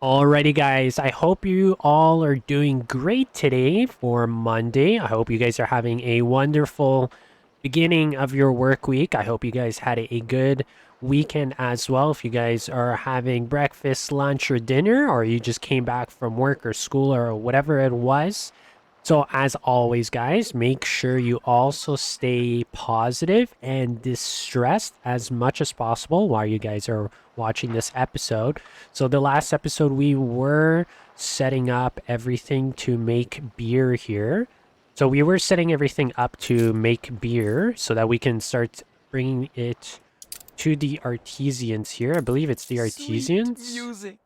Alrighty guys, I hope you all are doing great today for Monday. I hope you guys are having a wonderful beginning of your work week. I hope you guys had a good weekend as well. If you guys are having breakfast, lunch, or dinner, or you just came back from work or school or whatever it was, so, as always, guys, make sure you also stay positive and distressed as much as possible while you guys are watching this episode. So, the last episode, we were setting up everything to make beer here. So, we were setting everything up to make beer so that we can start bringing it to the artisans here. I believe it's the Sweet artisans. music.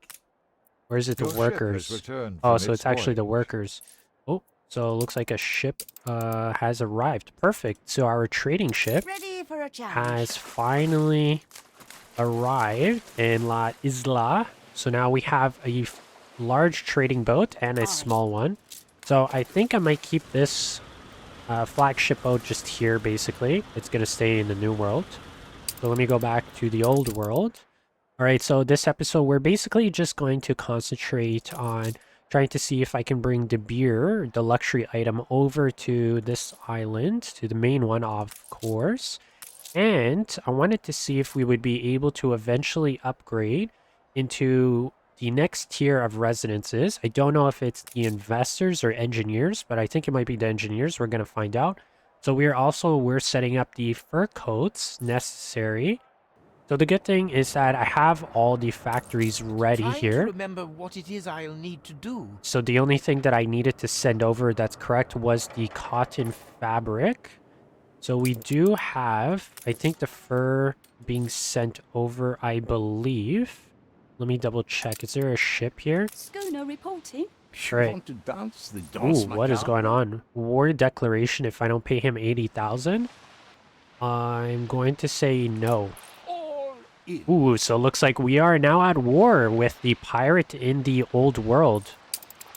Or is it the Your ship has workers? returned Oh, from so its it's actually the voyage. workers. Oh, so it looks like a ship has arrived. Perfect. So our trading ship Ready for a challenge. has finally arrived in La Isla. So now we have a large trading boat and a small one. So I think I might keep this flagship boat just here, basically. It's going to stay in the new world. So let me go back to the old world. All right, so this episode, we're basically just going to concentrate on trying to see if I can bring the beer, the luxury item, over to this island, to the main one, of course. And I wanted to see if we would be able to eventually upgrade into the next tier of residences. I don't know if it's the investors or engineers, but I think it might be the engineers. We're going to find out. So we're setting up the fur coats necessary. So the good thing is that I have all the factories ready Trying to here. remember what it is I'll need to do. So the only thing that I needed to send over that's correct was the cotton fabric. So we do have, I think, the fur being sent over, I believe. Let me double check. Is there a ship here? Schooner reporting. You Right. want to dance the Ooh, dance what is going macabre? on? War declaration if I don't pay him 80,000? I'm going to say no. All in. Ooh, so it looks like we are now at war with the pirate in the old world.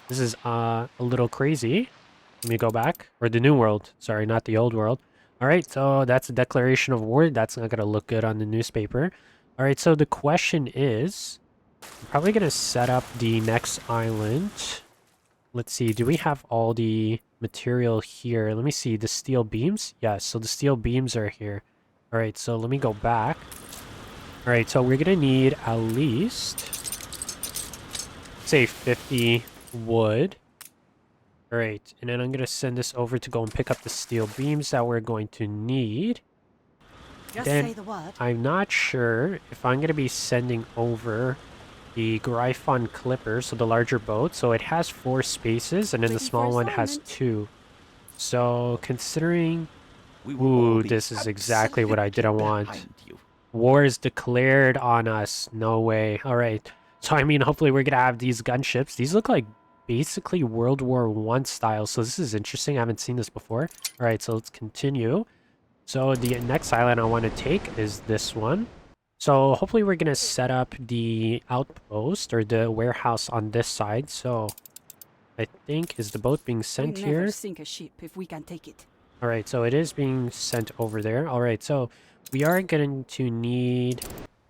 This is a little crazy. Let me go back. Or the new world. Sorry, not the old world. All right, so that's a declaration of war. That's not going to look good on the newspaper. All right, so the question is, I'm probably going to set up the next island. Let's see, do we have all the material here? Let me see, the steel beams? Yes, so the steel beams are here. All right, so let me go back. All right, so we're going to need at least, say, 50 wood. All right, and then I'm going to send this over to go and pick up the steel beams that we're going to need. Just Then say the word. I'm not sure if I'm going to be sending over the Gryphon Clipper, so the larger boat. So it has 4 spaces, and then the Ready small for one has assignment. 2. So considering... We will all Ooh, be this is exactly what I absolutely didn't want. behind you. War is declared on us. No way. All right. So, I mean, hopefully we're going to have these gunships. These look like basically World War One style. So this is interesting. I haven't seen this before. All right, so let's continue. So the next island I want to take is this one. So hopefully we're going to set up the outpost or the warehouse on this side. So I think, is the boat being sent We here? never sink a ship if we can take it. All right, so it is being sent over there. All right, so we are going to need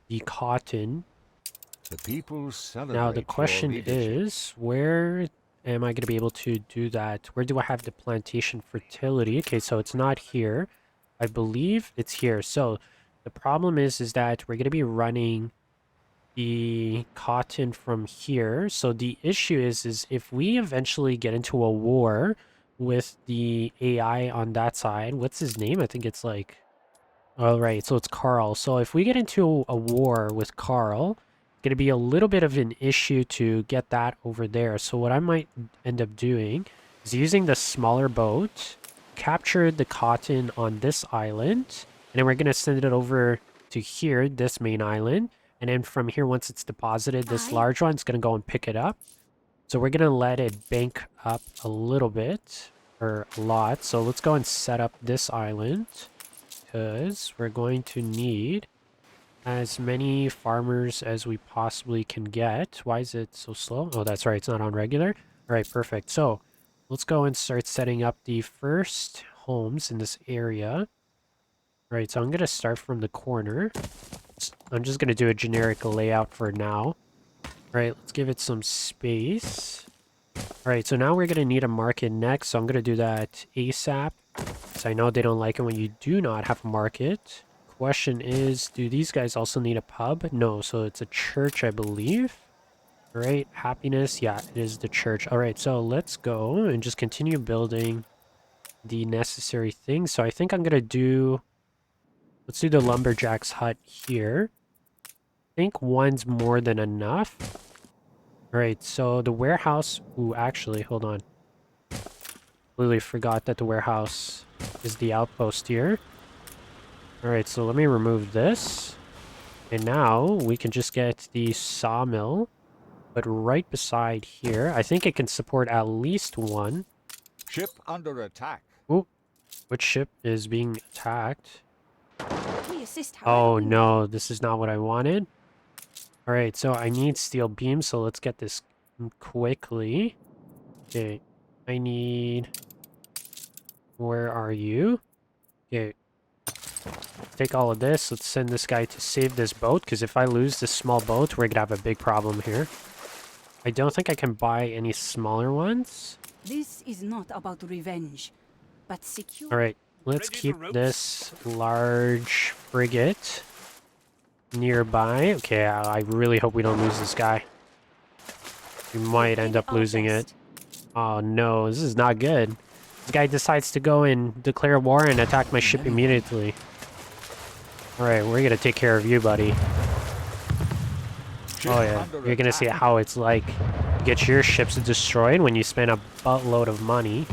the cotton. The people celebrate Now, the your question leadership. is, where am I going to be able to do that? Where do I have the plantation fertility? Okay, so it's not here. I believe it's here. So the problem is that we're going to be running the cotton from here. So the issue is if we eventually get into a war with the AI on that side, what's his name? I think it's like, all right, so it's Carl. So if we get into a war with Carl, it's going to be a little bit of an issue to get that over there. So what I might end up doing is using the smaller boat, capture the cotton on this island, and then we're going to send it over to here, this main island. And then from here, once it's deposited, this Aye. large one's going to go and pick it up. So we're going to let it bank up a little bit, or a lot. So let's go and set up this island, because we're going to need as many farmers as we possibly can get. Why is it so slow? Oh, that's right. It's not on regular. All right, perfect. So let's go and start setting up the first homes in this area. All right, so I'm going to start from the corner. I'm just going to do a generic layout for now. All Alright, let's give it some space. Alright, so now we're going to need a market next, so I'm going to do that ASAP. So I know they don't like it when you do not have a market. Question is, do these guys also need a pub? No, so it's a church, I believe. Alright, happiness. Yeah, it is the church. Alright, so let's go and just continue building the necessary things. So I think I'm going to do... Let's do the lumberjack's hut here. I think one's more than enough. Alright, so the warehouse... Ooh, actually, hold on. Completely forgot that the warehouse is the outpost here. Alright, so let me remove this. And now we can just get the sawmill. But right beside here, I think it can support at least one. Ship under attack. Ooh, which ship is being attacked? We assist Oh however we may. no, this is not what I wanted. Alright, so I need steel beams, so let's get this quickly. Okay, I need... Where are you? Okay. Take all of this. Let's send this guy to save this boat, because if I lose this small boat, we're gonna have a big problem here. I don't think I can buy any smaller ones. This is not about revenge, but secure. Alright, let's keep this large frigate nearby. Okay, I really hope we don't lose this guy. We might end up losing it. Oh no, this is not good. This guy decides to go and declare war and attack my ship immediately. Alright, we're gonna take care of you, buddy. Oh yeah, you're gonna see how it's like to get your ships destroyed when you spend a buttload of money.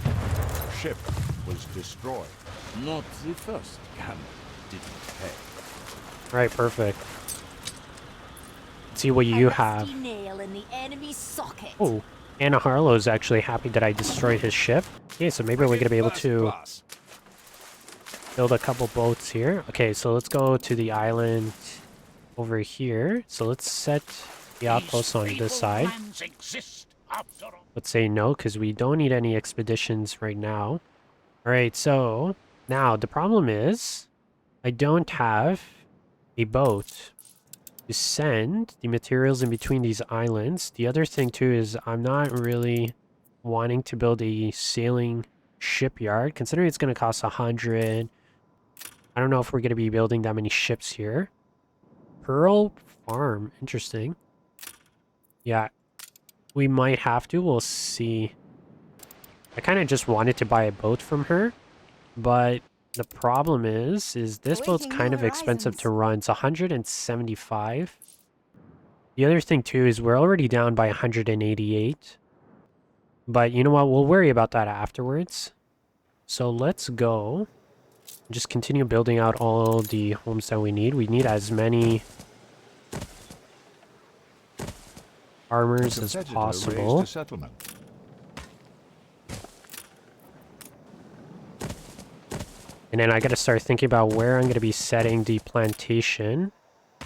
Ship was destroyed. Not the first gun didn't pay. Right, perfect. Let's see what you have. Nail in the enemy's socket. Oh, Anna Harlow's actually happy that I destroyed his ship. Okay, so maybe we're gonna be able to build a couple boats here. Okay, so let's go to the island over here. So let's set the outposts on this side. Let's say no, because we don't need any expeditions right now. Alright, so now the problem is I don't have a boat to send the materials in between these islands. The other thing too is I'm not really wanting to build a sailing shipyard, considering it's going to cost 100. I don't know if we're going to be building that many ships here. Pearl Farm, interesting. Yeah, we might have to, we'll see. I kind of just wanted to buy a boat from her, but the problem is this boat's kind of expensive to run. It's 175. The other thing too is we're already down by 188. But you know what? We'll worry about that afterwards. So let's go. Just continue building out all the homes that we need. We need as many farmers as possible. And then I gotta start thinking about where I'm gonna be setting the plantation,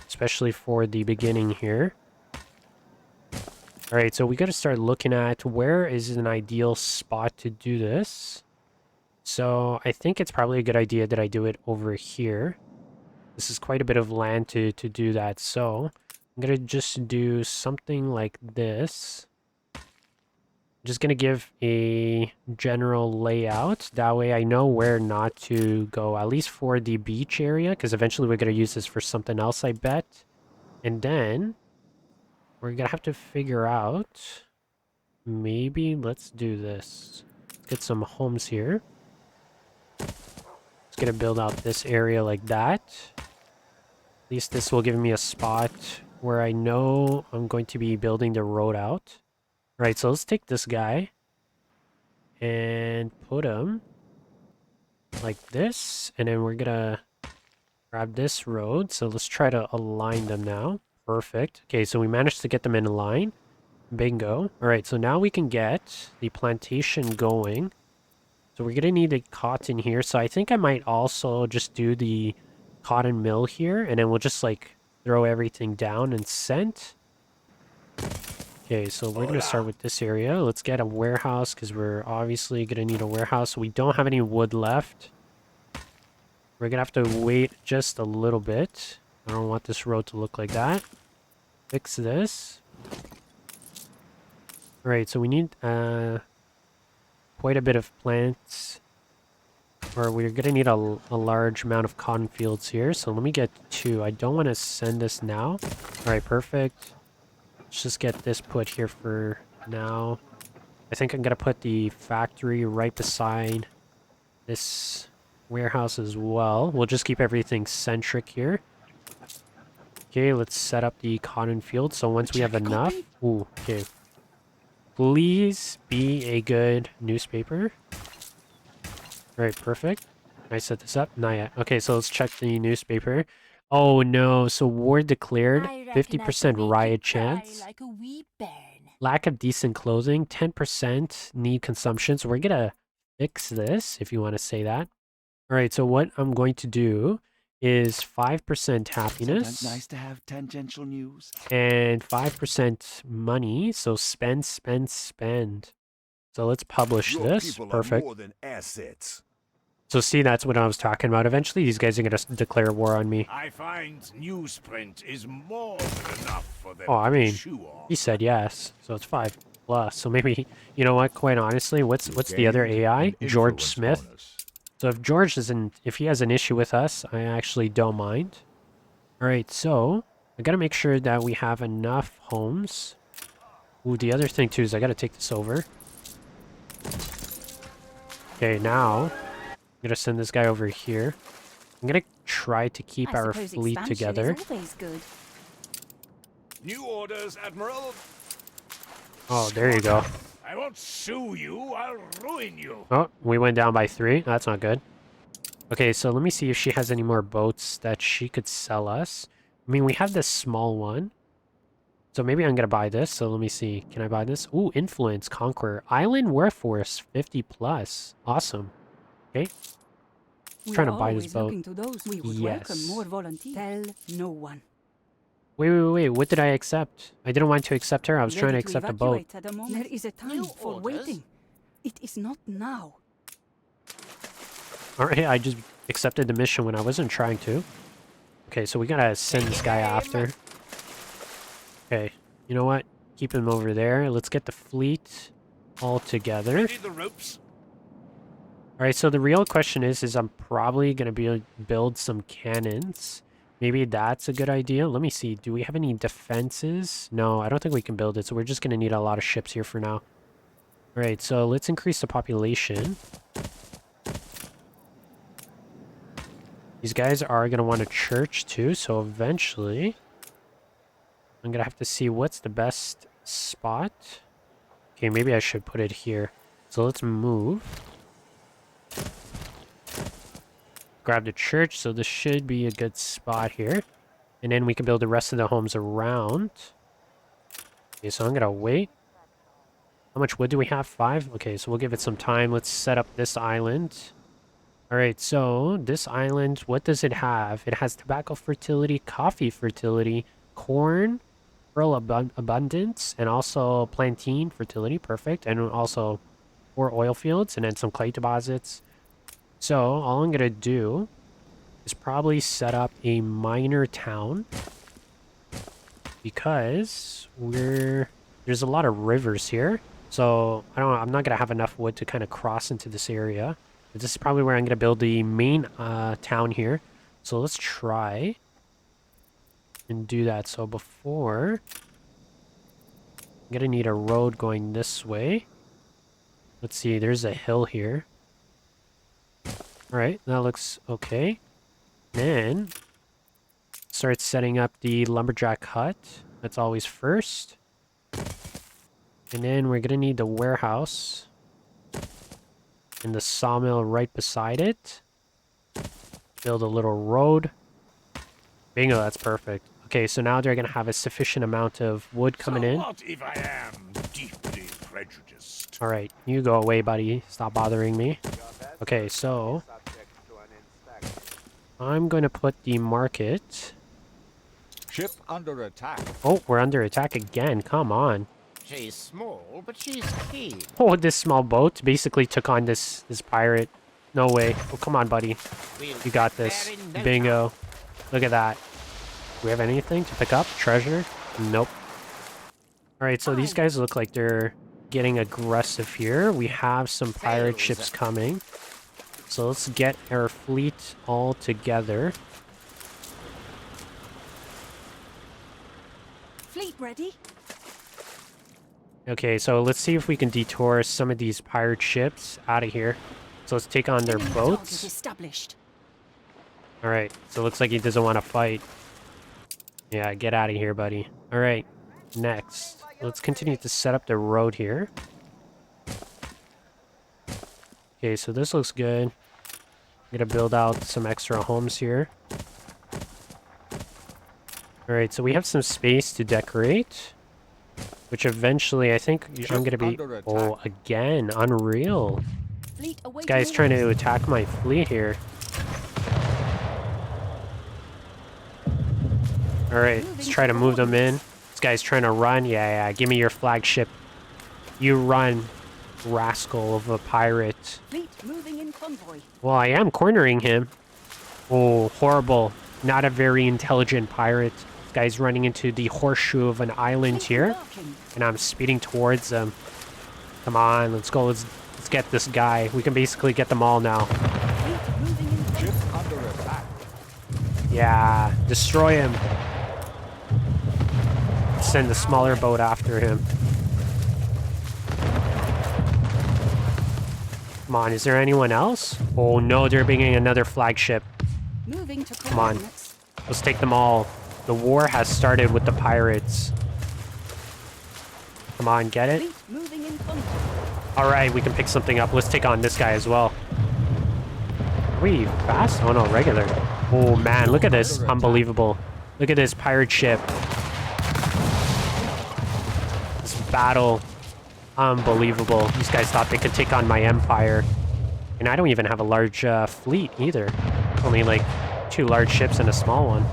especially for the beginning here. Alright, so we gotta start looking at where is an ideal spot to do this. So I think it's probably a good idea that I do it over here. This is quite a bit of land to do that, so I'm gonna just do something like this. Just gonna give a general layout. That way I know where not to go, at least for the beach area, because eventually we're gonna use this for something else, I bet. And then we're gonna have to figure out, maybe let's do this. Let's get some homes here. Just gonna build out this area like that. At least this will give me a spot where I know I'm going to be building the road out. Right, so let's take this guy and put him like this, and then we're gonna grab this road. So let's try to align them now. Perfect. Okay, so we managed to get them in line. Bingo. All right, so now we can get the plantation going. So we're gonna need a cotton here. So I think I might also just do the cotton mill here, and then we'll just like throw everything down and scent. Okay, so we're going to start with this area. Let's get a warehouse, because we're obviously going to need a warehouse. We don't have any wood left. We're going to have to wait just a little bit. I don't want this road to look like that. Fix this. Alright, so we need quite a bit of plants. Or we're gonna need a large amount of cotton fields here. So let me get 2. I don't want to send this now. Alright, perfect. Let's just get this put here for now. I think I'm gonna put the factory right beside this warehouse as well. We'll just keep everything centric here. Okay, let's set up the cotton field. So once we have enough... Ooh, okay. Please be a good newspaper. Alright, perfect. Can I set this up? Not yet. Okay, so let's check the newspaper. Oh no, so war declared. 50% riot chance. Like a wee bairn. Lack of decent clothing. 10% need consumption. So we're gonna fix this, if you want to say that. Alright, so what I'm going to do is 5% happiness. Sometimes nice to have tangential news. And 5% money. So spend, spend, spend. So let's publish Your this. people are Perfect. more than assets. So see, that's what I was talking about. Eventually, these guys are going to declare war on me. I find newsprint is more than enough for them Oh, I mean, to chew on. he said yes. So it's 5 plus. So maybe, you know what, quite honestly, what's the other AI? An George influence Smith. bonus. So if George doesn't, if he has an issue with us, I actually don't mind. Alright, so I gotta make sure that we have enough homes. Ooh, the other thing too is I gotta take this over. Okay, now I'm gonna send this guy over here. I'm gonna try to keep I our suppose fleet expansion together. is always good. New orders, Admiral. Oh, there you go. I won't sue you, I'll ruin you. Oh, we went down by 3. That's not good. Okay, so let me see if she has any more boats that she could sell us. I mean, we have this small one. So maybe I'm gonna buy this. So let me see. Can I buy this? Ooh, influence, conqueror. Island workforce, 50 plus. Awesome. Okay. Trying to buy this boat. Looking to those. We would Yes. welcome more volunteers. Tell no one. Wait. What did I accept? I didn't want to accept her. I was trying to Ready accept a boat. evacuate at the moment. There is a time New for orders? waiting. It is not now. Alright, I just accepted the mission when I wasn't trying to. Okay, so we gotta send this guy after. Okay, you know what? Keep him over there. Let's get the fleet all together. Need the ropes? Alright, so the real question is I'm probably gonna build some cannons. Maybe that's a good idea. Let me see. Do we have any defenses? No, I don't think we can build it, so we're just gonna need a lot of ships here for now. Alright, so let's increase the population. These guys are going to want a church too, so eventually I'm going to have to see what's the best spot. Okay, maybe I should put it here. So let's move. Grab the church, so this should be a good spot here. And then we can build the rest of the homes around. Okay, so I'm going to wait. How much wood do we have? 5? Okay, so we'll give it some time. Let's set up this island. Alright, so this island, what does it have? It has tobacco fertility, coffee fertility, corn, pearl abundance, and also plantain fertility. Perfect. And also 4 oil fields and then some clay deposits. So all I'm going to do is probably set up a minor town because there's a lot of rivers here. So I'm not going to have enough wood to kind of cross into this area. This is probably where I'm going to build the main town here. So let's try and do that. So before, I'm going to need a road going this way. Let's see, there's a hill here. Alright, that looks okay. Then, start setting up the lumberjack hut. That's always first. And then we're going to need the warehouse. And the sawmill right beside it. Build a little road. Bingo, that's perfect. Okay, so now they're going to have a sufficient amount of wood coming in. What if I am deeply prejudiced? Alright, you go away, buddy. Stop bothering me. Okay, so I'm going to put the market. Ship under attack. Oh, we're under attack again. Come on. She's small, but she's keen. Oh, this small boat basically took on this pirate. No way. Oh, come on, buddy. You got this. Bingo. Look at that. Do we have anything to pick up? Treasure? Nope. Alright, so these guys look like they're getting aggressive here. We have some pirate ships coming. So let's get our fleet all together. Fleet ready? Okay, so let's see if we can detour some of these pirate ships out of here. So let's take on their Enemy target boats. established. Alright, so it looks like he doesn't want to fight. Yeah, get out of here, buddy. Alright, next. Let's continue to set up the road here. Okay, so this looks good. I'm gonna build out some extra homes here. Alright, so we have some space to decorate. Which eventually, I think I'm gonna be... Oh, again, unreal. Fleet This awaiting guy's trying to orders. attack my fleet here. Alright, let's try to move them in. This guy's trying to run. Yeah, give me your flagship. You run, rascal of a pirate. Fleet moving in convoy. Well, I am cornering him. Oh, horrible. Not a very intelligent pirate. This guy's running into the horseshoe of an island Fleet here. embarking. And I'm speeding towards them. Come on, let's go. Let's get this guy. We can basically get them all now. Fleet moving in convoy. Ship under attack. Yeah, destroy him. Send the smaller boat after him. Come on, is there anyone else? Oh no, they're bringing another flagship. Moving to Come on. coordinates. Let's take them all. The war has started with the pirates. Come on, get it? Fleet moving in convoy. Alright, we can pick something up. Let's take on this guy as well. Are we fast? Oh no, regular. Oh man, look at this. Unbelievable. Look at this pirate ship. This battle. Unbelievable. These guys thought they could take on my empire. And I don't even have a large fleet either. Only like 2 large ships and a small one.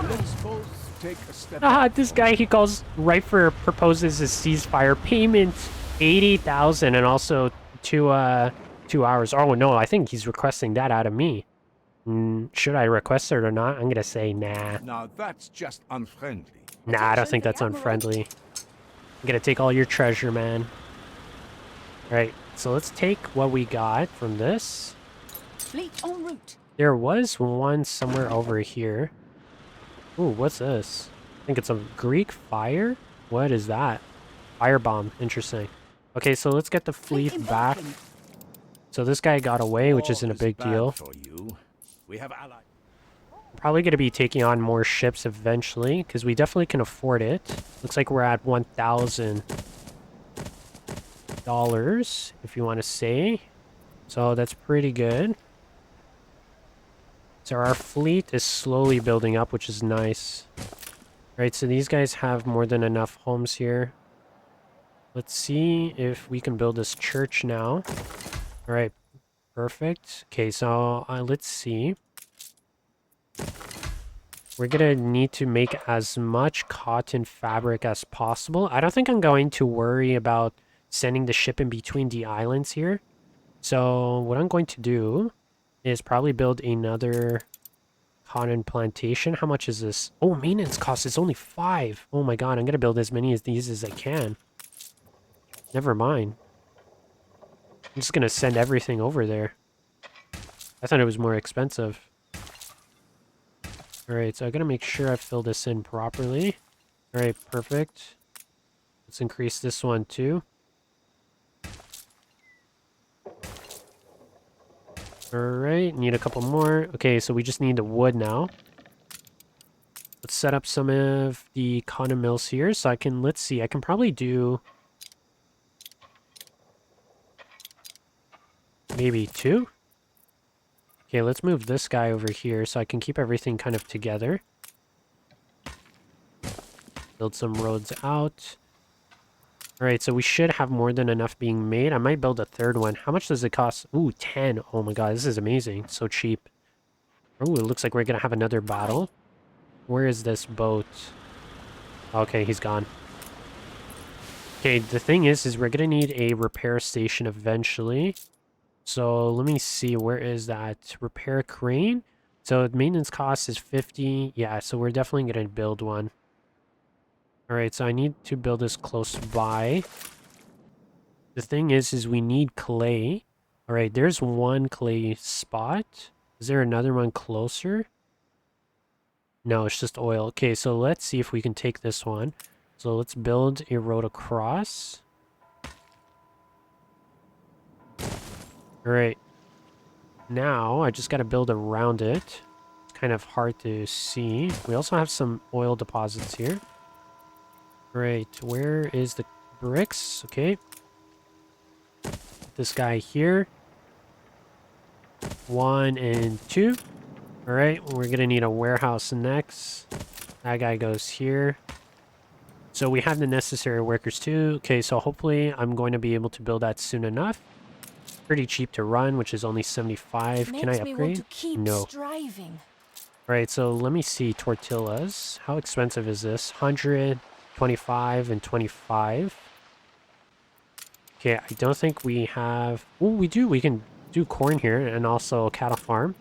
Let's both take a step Ah, back this for guy, he calls Rifer proposes a ceasefire payment 80,000 and also 2 hours. Oh no, I think he's requesting that out of me. Should I request it or not? I'm gonna say nah. Now that's just unfriendly. Nah, I don't think that's unfriendly. I'm gonna take all your treasure, man. Alright, so let's take what we got from this. Fleet en route. There was one somewhere over here. Ooh, what's this? I think it's a Greek fire? What is that? Firebomb. Interesting. Okay, so let's get the Fleet fleet back. embarking. So this guy got away, which War isn't a is big bad deal. For you. We have allies. Probably going to be taking on more ships eventually, because we definitely can afford it. Looks like we're at $1,000, if you want to say. So that's pretty good. So our fleet is slowly building up, which is nice. Right, so these guys have more than enough homes here. Let's see if we can build this church now. All right, perfect. Okay, so let's see. We're gonna need to make as much cotton fabric as possible. I don't think I'm going to worry about sending the ship in between the islands here. So what I'm going to do is probably build another cotton plantation. How much is this? Oh, maintenance cost is only 5. Oh my god, I'm gonna build as many of these as I can. Never mind. I'm just gonna send everything over there. I thought it was more expensive. Alright, so I gotta make sure I fill this in properly. Alright, perfect. Let's increase this one too. Alright, need a couple more. Okay, so we just need the wood now. Let's set up some of the cotton mills here. So I can, let's see, I can probably do maybe 2. Okay, let's move this guy over here so I can keep everything kind of together. Build some roads out. Alright, so we should have more than enough being made. I might build a 3rd one. How much does it cost? Ooh, 10. Oh my god, this is amazing. So cheap. Ooh, it looks like we're gonna have another battle. Where is this boat? Okay, he's gone. Okay, the thing is we're gonna need a repair station eventually. So let me see, where is that? Repair crane? So maintenance cost is 50. Yeah, so we're definitely gonna build one. All right, so I need to build this close by. The thing is we need clay. All right, there's one clay spot. Is there another one closer? No, it's just oil. Okay, so let's see if we can take this one. So let's build a road across. All right. Now, I just got to build around it. It's kind of hard to see. We also have some oil deposits here. All right, where is the bricks? Okay. This guy here. 1 and 2. All right, we're going to need a warehouse next. That guy goes here. So we have the necessary workers too. Okay, so hopefully I'm going to be able to build that soon enough. Pretty cheap to run, which is only 75. Can I Makes me want upgrade? to keep No. striving. All right, so let me see tortillas. How expensive is this? 100, 25, and 25. Okay, I don't think we have... Oh, we do. We can do corn here and also a cattle farm.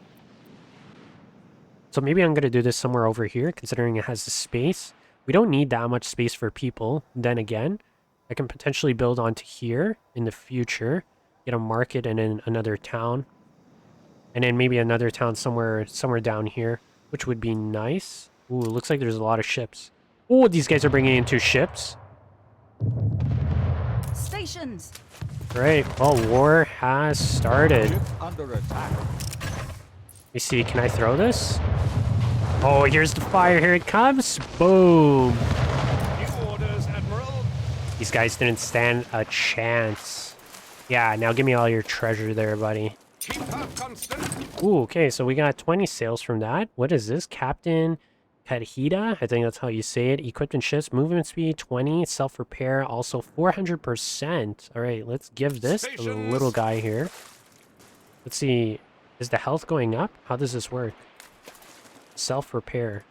So maybe I'm going to do this somewhere over here, considering it has the space. We don't need that much space for people. Then again, I can potentially build onto here in the future. Get a market and then another town. And then maybe another town somewhere down here, which would be nice. Ooh, looks like there's a lot of ships. Oh, these guys are bringing in 2 ships. Stations! Great. Well, war has started. Ship under attack. Let me see, can I throw this? Oh, here's the fire. Here it comes. Boom. New orders, Admiral. These guys didn't stand a chance. Yeah, now give me all your treasure there, buddy. Keep her constant. Ooh, okay, so we got 20 sales from that. What is this? Captain Kadhida? I think that's how you say it. Equipped in ships, movement speed 20, self-repair also 400%. All right, let's give this to the little guy here. Let's see. Is the health going up? How does this work? Self-repair.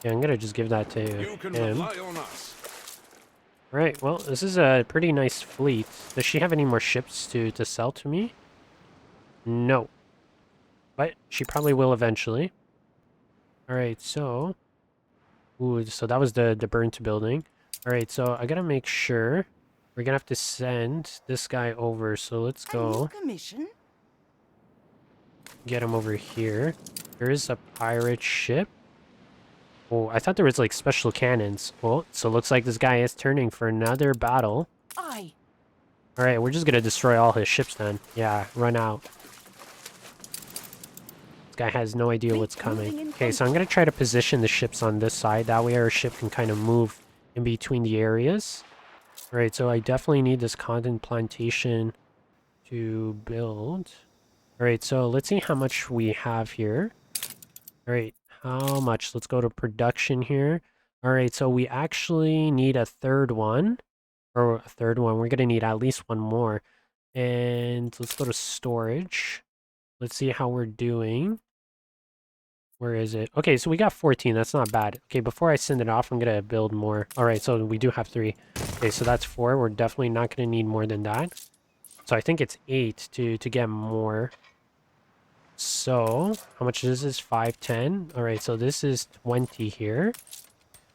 Yeah, I'm gonna just give that to You can him. rely on us. Alright, well, this is a pretty nice fleet. Does she have any more ships to sell to me? No. But she probably will eventually. Alright, so... Ooh, so that was the burnt building. Alright, so I gotta make sure... We're gonna have to send this guy over, so let's A new go commission? get him over here. There is a pirate ship. Oh, I thought there was like special cannons. Well, so looks like this guy is turning for another battle. Aye. Alright, we're just gonna destroy all his ships then. Yeah, run out. This guy has no idea what's coming. Okay, so I'm gonna try to position the ships on this side. That way our ship can kind of move in between the areas. Alright, so I definitely need this cotton plantation to build. Alright, so let's see how much we have here. Alright, how much? Let's go to production here. Alright, so we actually need a third one. Or a third one. We're going to need at least one more. And let's go to storage. Let's see how we're doing. Where is it? Okay, so we got 14. That's not bad. Okay, before I send it off, I'm going to build more. Alright, so we do have 3. Okay, so that's 4. We're definitely not going to need more than that. So I think it's 8 to get more. So, how much is this? 5, 10. Alright, so this is 20 here.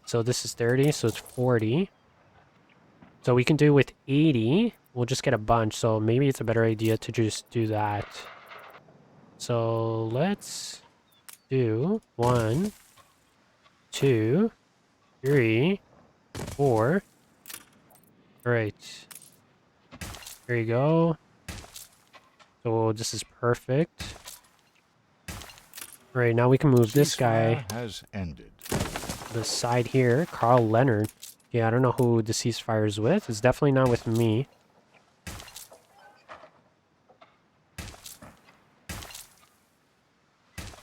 So this is 30, so it's 40. So we can do with 80. We'll just get a bunch, so maybe it's a better idea to just do that. So let's do 1, 2, 3, 4. Alright. There you go. So this is perfect. Alright, now we can move this guy Ceasefire has ended. to the side here. Carl Leonard. Yeah, I don't know who the ceasefire is with. It's definitely not with me.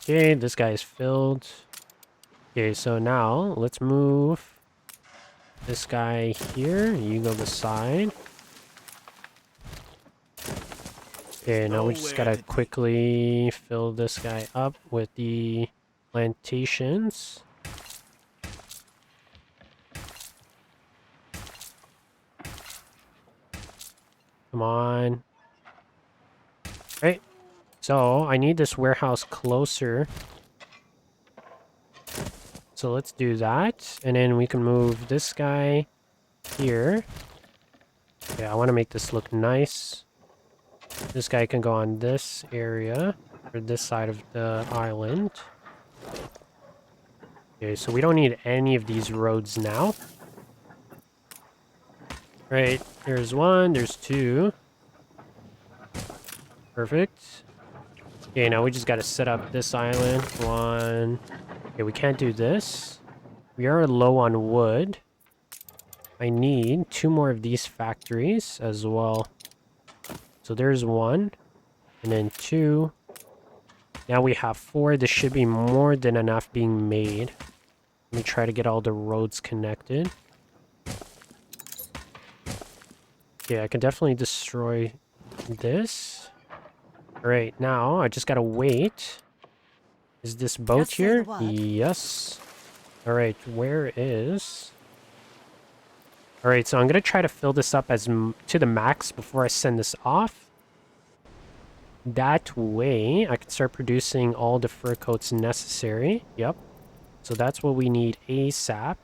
Okay, this guy is filled. Okay, so now let's move this guy here. You go this side. Okay, now we just gotta quickly fill this guy up with the plantations. Come on. Right. So, I need this warehouse closer. So let's do that. And then we can move this guy here. Yeah, I want to make this look nice. This guy can go on this area, or this side of the island. Okay, so we don't need any of these roads now. Right, there's one, there's two. Perfect. Okay, now we just gotta set up this island. One. Okay, we can't do this. We are low on wood. I need 2 more of these factories as well. So there's 1. And then 2. Now we have 4. This should be more than enough being made. Let me try to get all the roads connected. Okay, I can definitely destroy this. Alright, now I just gotta wait. Is this boat Just say here? the word. Yes. Alright, where is... Alright, so I'm gonna try to fill this up as to the max before I send this off. That way, I can start producing all the fur coats necessary. Yep. So that's what we need ASAP.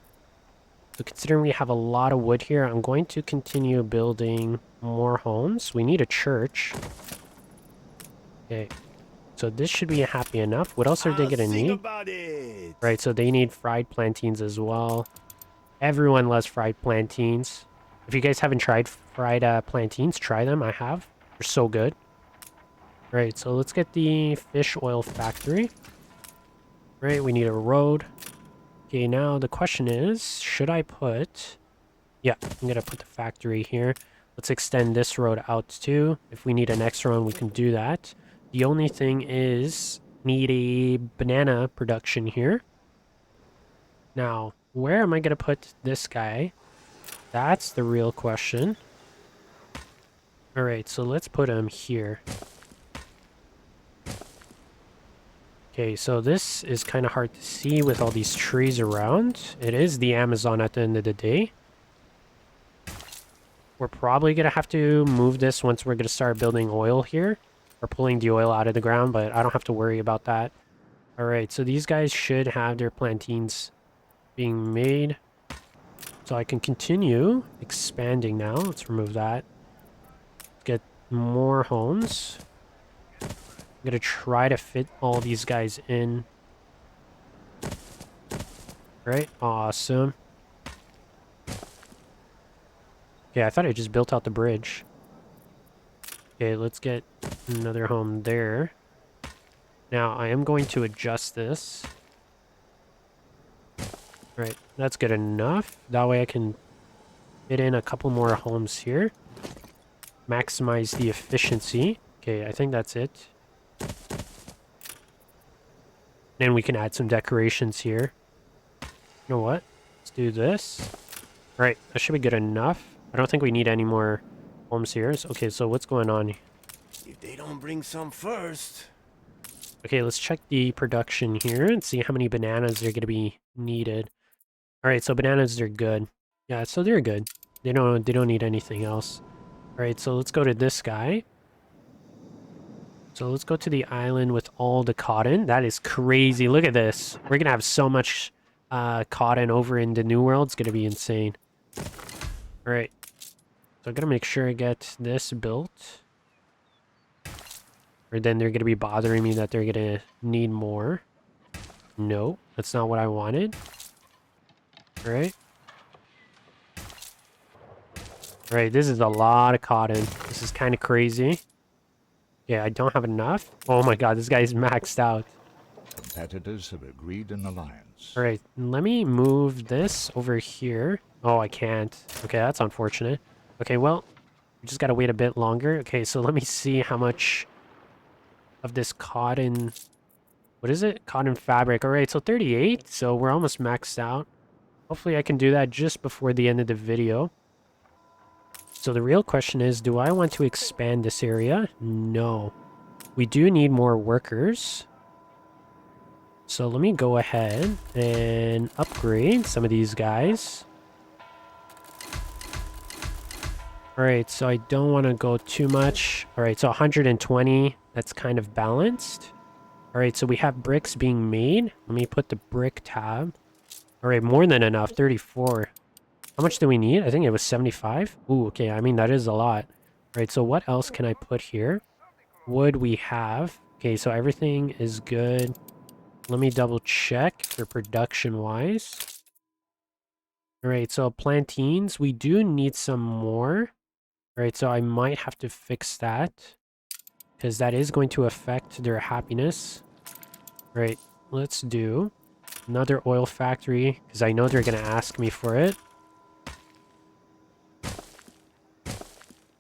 So considering we have a lot of wood here, I'm going to continue building more homes. We need a church. Okay. So this should be happy enough. What else are they gonna Sing need? about it. Right, so they need fried plantains as well. Everyone loves fried plantains. If you guys haven't tried fried plantains, try them. I have. They're so good. Right, so let's get the fish oil factory. Right, we need a road. Okay, now the question is, should I put... Yeah, I'm gonna put the factory here. Let's extend this road out too. If we need an extra one, we can do that. The only thing is, need a banana production here. Now, where am I gonna put this guy? That's the real question. Alright, so let's put him here. Okay, so this is kind of hard to see with all these trees around. It is the Amazon at the end of the day. We're probably going to have to move this once we're going to start building oil here. Or pulling the oil out of the ground, but I don't have to worry about that. Alright, so these guys should have their plantains being made. So I can continue expanding now. Let's remove that. Get more homes. I'm gonna try to fit all these guys in. Right, awesome. Okay, I thought I just built out the bridge. Okay, let's get another home there. Now, I am going to adjust this. Right, that's good enough. That way I can fit in a couple more homes here. Maximize the efficiency. Okay, I think that's it. Then we can add some decorations here. You know what? Let's do this. Alright, that should be good enough. I don't think we need any more homes here. Okay, so what's going on? If they don't bring some first. Okay, let's check the production here and see how many bananas are going to be needed. Alright, so bananas are good. Yeah, so they're good. They don't need anything else. Alright, so let's go to this guy. So let's go to the island with all the cotton. That is crazy. Look at this. We're going to have so much cotton over in the New World. It's going to be insane. Alright. So I'm going to make sure I get this built. Or then they're going to be bothering me that they're going to need more. No, that's not what I wanted. Alright. Alright, this is a lot of cotton. This is kind of crazy. Yeah, I don't have enough. Oh my god, this guy's maxed out. Competitors have agreed an alliance. Alright, let me move this over here. Oh, I can't. Okay, that's unfortunate. Okay, well, we just gotta wait a bit longer. Okay, so let me see how much of this cotton... What is it? Cotton fabric. Alright, so 38. So we're almost maxed out. Hopefully I can do that just before the end of the video. So the real question is, do I want to expand this area? No. We do need more workers. So let me go ahead and upgrade some of these guys. Alright, so I don't want to go too much. Alright, so 120. That's kind of balanced. Alright, so we have bricks being made. Let me put the brick tab. All right, more than enough. 34. How much do we need? I think it was 75. Ooh, okay. I mean, that is a lot. All right, so what else can I put here? Wood we have. Okay, so everything is good. Let me double check for production-wise. All right, so plantains, we do need some more. All right, so I might have to fix that because that is going to affect their happiness. All right, let's do another oil factory because I know they're going to ask me for it.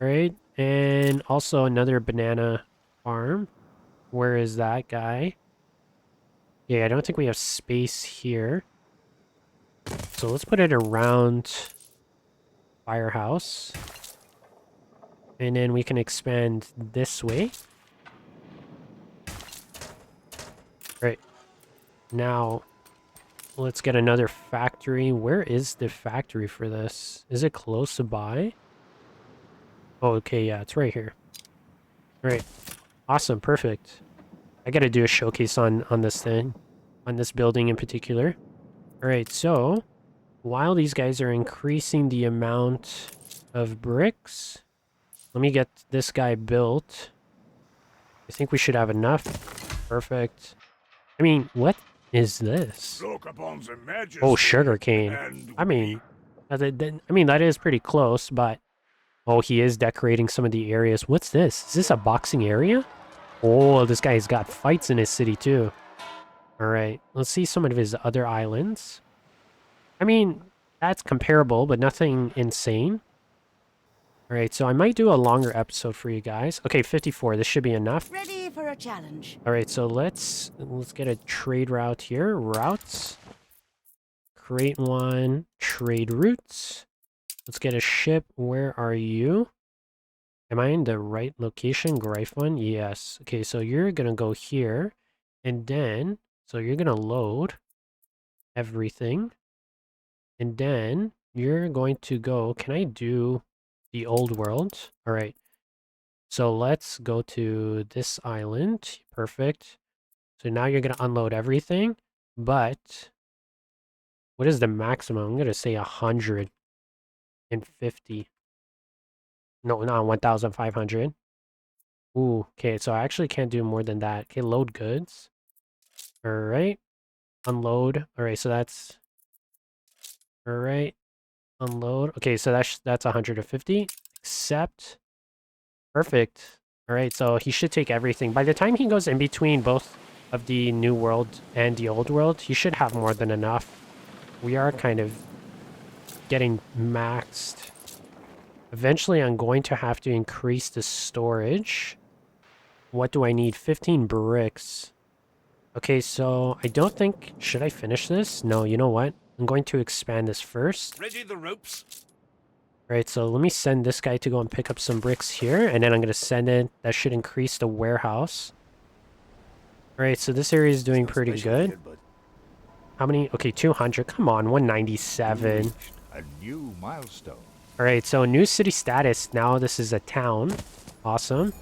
All right, and also another banana farm. Where is that guy? Yeah, I don't think we have space here. So let's put it around firehouse. And then we can expand this way. Right. Now, let's get another factory. Where is the factory for this? Is it close by? Oh, okay, yeah, it's right here. Right. Awesome, perfect. I gotta do a showcase on this thing. On this building in particular. Alright, so while these guys are increasing the amount of bricks, let me get this guy built. I think we should have enough. Perfect. I mean, what is this? Look upon the majesty Oh, sugarcane. and I mean, that is pretty close, but oh, he is decorating some of the areas. What's this? Is this a boxing area? Oh, this guy's got fights in his city too. All right, let's see some of his other islands. I mean, that's comparable, but nothing insane. All right, so I might do a longer episode for you guys. Okay, 54. This should be enough. Ready for a challenge. All right, so let's get a trade route here. Routes. Create one. Trade routes. Let's get a ship. Where are you? Am I in the right location? Gryphon? Yes. Okay, so you're gonna go here, and then so you're gonna load everything, and then you're going to go. Can I do the old world? All right. So let's go to this island. Perfect. So now you're going to unload everything, but what is the maximum? I'm going to say 150. No, not 1,500. Ooh, okay, so I actually can't do more than that. Okay, load goods. All right. Unload. All right, so that's... All right. Unload. Okay, so that's 150. Accept. Perfect. All right, so he should take everything. By the time he goes in between both of the new world and the old world, he should have more than enough. We are kind of getting maxed. Eventually, I'm going to have to increase the storage. What do I need? 15 bricks. Okay, so I don't think... Should I finish this? No, you know what? I'm going to expand this first. ready the ropes. Right, so let me send this guy to go and pick up some bricks here, and then I'm going to send it. That should increase the warehouse. Alright, so this area is doing pretty good. How many? Okay, 200. Come on, 197. A new milestone. Alright, so new city status. Now this is a town. Awesome.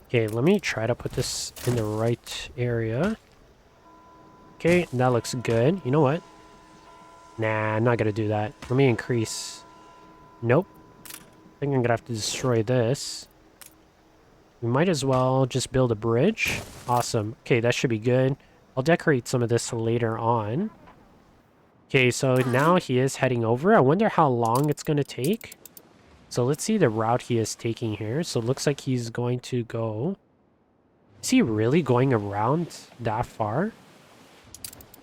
Okay, let me try to put this in the right area. Okay, that looks good. You know what? Nah, I'm not gonna do that. Let me increase. Nope. I think I'm gonna have to destroy this. We might as well just build a bridge. Awesome. Okay, that should be good. I'll decorate some of this later on. Okay, so now he is heading over. I wonder how long it's gonna take. So let's see the route he is taking here. So it looks like he's going to go... Is he really going around that far?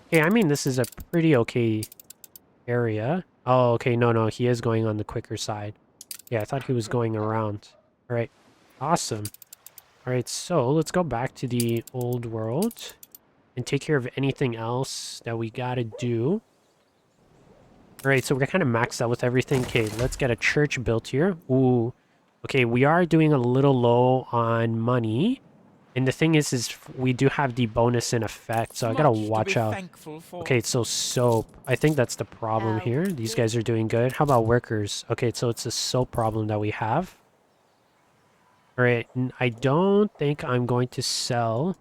Okay, I mean, this is a pretty okay area. Oh, okay, no, he is going on the quicker side. Yeah, I thought he was going around. All right, awesome. All right, so let's go back to the old world and take care of anything else that we gotta do. All right, so we're kind of maxed out with everything. Okay, let's get a church built here. Ooh, okay, we are doing a little low on money. And the thing is we do have the bonus in effect, so I gotta watch out. Okay, so soap. I think that's the problem here. These guys are doing good. How about workers? Okay, so it's a soap problem that we have. Alright, I don't think I'm going to sell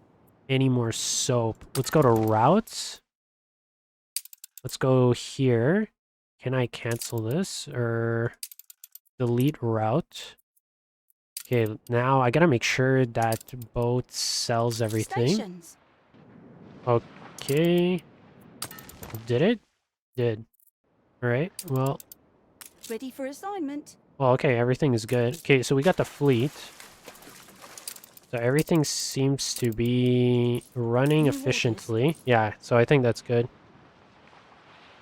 any more soap. Let's go to routes. let's go here. Can I cancel this or delete route? Okay, now I gotta make sure that boat sells everything. Stations. Okay. Did it? Did. Alright, well, Ready for assignment. okay, everything is good. Okay, so we got the fleet. So everything seems to be running New orders. efficiently. Yeah, so I think that's good.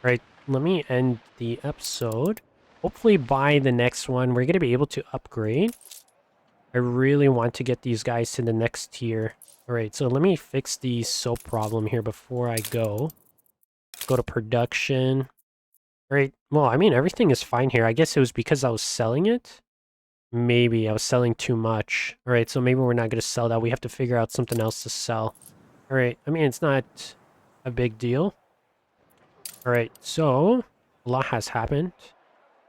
Alright, let me end the episode. Hopefully by the next one, we're going to be able to upgrade. I really want to get these guys to the next tier. Alright, so let me fix the soap problem here before I go. Go to production. Alright, well, I mean, everything is fine here. I guess it was because I was selling it. Maybe I was selling too much. Alright, so maybe we're not going to sell that. We have to figure out something else to sell. Alright, I mean, it's not a big deal. Alright, so a lot has happened.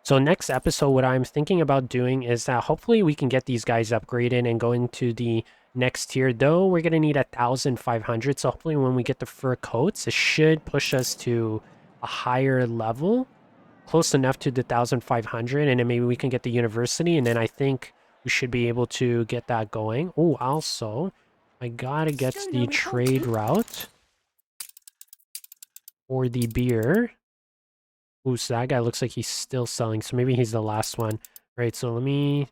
So next episode, what I'm thinking about doing is that hopefully we can get these guys upgraded and go into the next tier. Though we're going to need 1,500. So hopefully when we get the fur coats, it should push us to a higher level. Close enough to the 1,500. And then maybe we can get the university. And then I think we should be able to get that going. Oh, also, I got to get the trade route for the beer. Ooh, so that guy looks like he's still selling, so maybe he's the last one. Right, so let me...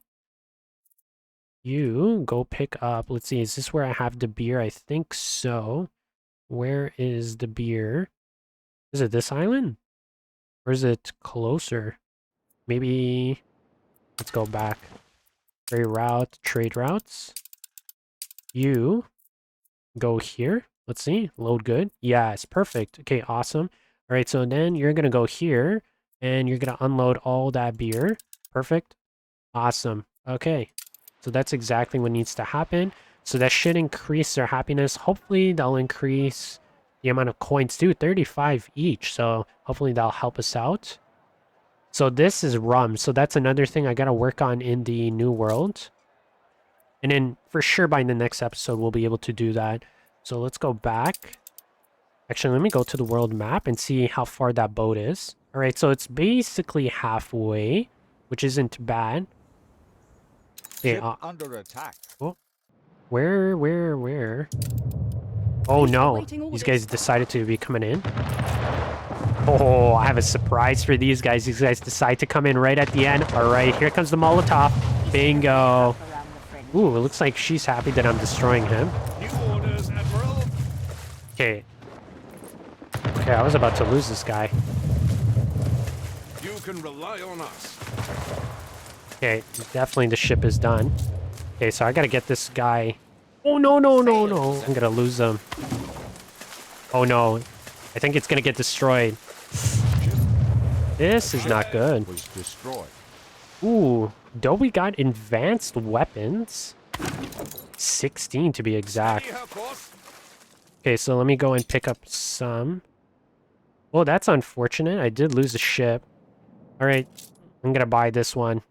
You go pick up... Let's see, is this where I have the beer? I think so. Where is the beer? Is it this island? Or is it closer? Maybe... Let's go back. Trade route, trade routes. You go here. Let's see, load good. Yes, perfect. Okay, awesome. All right, so then you're going to go here, and you're going to unload all that beer. Perfect. Awesome. Okay, so that's exactly what needs to happen. So that should increase their happiness. Hopefully, they'll increase the amount of coins too, 35 each. So hopefully, that'll help us out. So this is rum. So that's another thing I got to work on in the new world. And then for sure, by the next episode, we'll be able to do that. So let's go back. Actually, let me go to the world map and see how far that boat is. All right, so it's basically halfway, which isn't bad. Ship under attack. Oh, where? Oh no, these guys decided to be coming in. Oh, I have a surprise for these guys. These guys decide to come in right at the end. All right, here comes the Molotov. Bingo. Ooh, it looks like she's happy that I'm destroying him. New orders, Admiral. Okay. Okay, I was about to lose this guy. You can rely on us. Okay, definitely the ship is done. Okay, so I gotta get this guy. Oh, no. I'm gonna lose him. Oh, no. I think it's gonna get destroyed. This is not good. Was destroyed. Ooh, though we got advanced weapons. 16 to be exact. See her course. Okay, so let me go and pick up some. Oh, that's unfortunate. I did lose a ship. Alright, I'm gonna buy this one.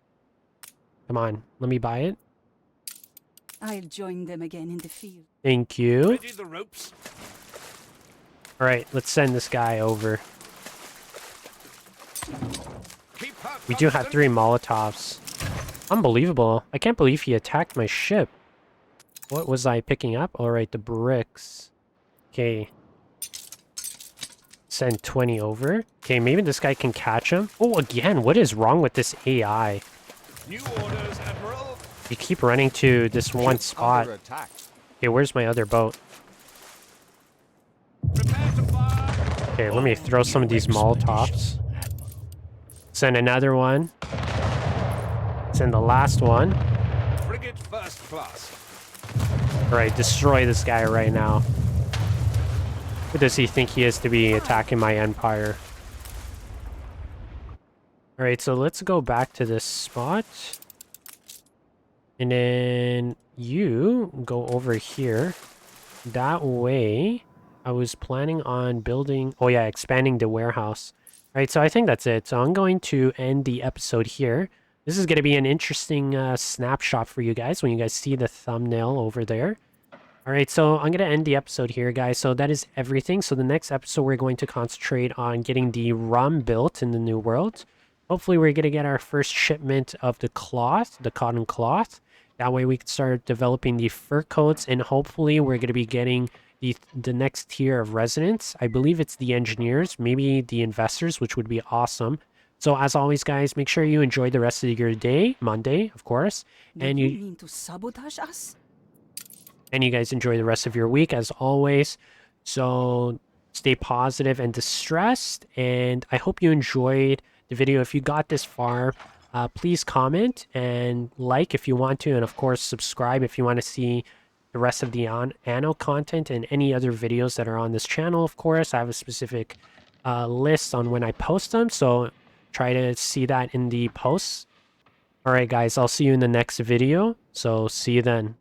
Come on, let me buy it. I'll join them again in the field. Thank you. Ready the ropes. Alright, let's send this guy over. Keep her We do have constant. 3 Molotovs. Unbelievable. I can't believe he attacked my ship. What was I picking up? Alright, the bricks. Okay. Send 20 over. Okay, maybe this guy can catch him. Oh, again, what is wrong with this AI? New orders, Admiral. You keep running to this one Ship spot. under attack. Okay, where's my other boat? Prepare to fire. Okay, let me throw some of these Molotovs. Send another one. Send the last one. Frigate first class. Alright, destroy this guy right now. Who does he think he is to be attacking my empire? Alright, so let's go back to this spot. And then you go over here. That way, I was planning on building... Oh yeah, expanding the warehouse. Alright, so I think that's it. So I'm going to end the episode here. This is going to be an interesting snapshot for you guys when you guys see the thumbnail over there. All right, so I'm going to end the episode here, guys. So that is everything. So the next episode, we're going to concentrate on getting the rum built in the new world. Hopefully, we're going to get our first shipment of the cloth, the cotton cloth. That way, we can start developing the fur coats, and hopefully, we're going to be getting the next tier of residents. I believe it's the engineers, maybe the investors, which would be awesome. So as always, guys, make sure you enjoy the rest of your day, Monday, of course, and Do you you mean to sabotage us? and you guys enjoy the rest of your week as always. So stay positive and distressed, and I hope you enjoyed the video. If you got this far, please comment and like if you want to, and of course subscribe if you want to see the rest of the Anno content and any other videos that are on this channel. Of course, I have a specific list on when I post them, so try to see that in the posts. All right, guys, I'll see you in the next video, so see you then.